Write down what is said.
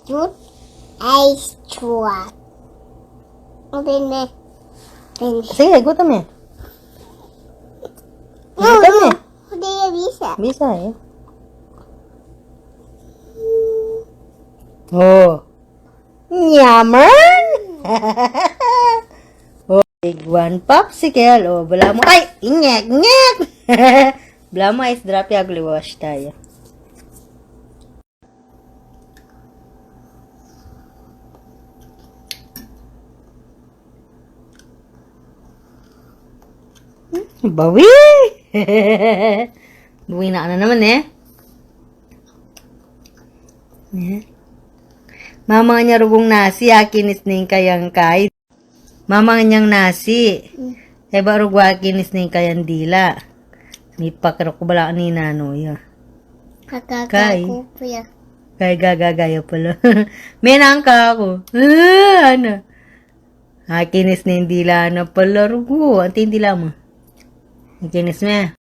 Shoot. Ice truck. Bine. Sige, gutom eh. Gutom eh. Hindi na bisa. Bisa eh. Oh. Yummer! Oh, big one popsicle. Oh, bala mo. Ay! Ingek! Ingek! Bala mo ice drop ya. Wash tayo. Bawi! Bawi na naman eh. Mama niya rugong nasi, akinis ning kayang kay. Mama niyang nasi. Eba rugwa akinis ning kayang dila. May pakro ko bala ni nano ya. Kakakaku po ya. Kay gagagayo pala. Menang ka ako. Ano? Akinis ning dila na pala rugo. Antin dila mo. Akinis mo.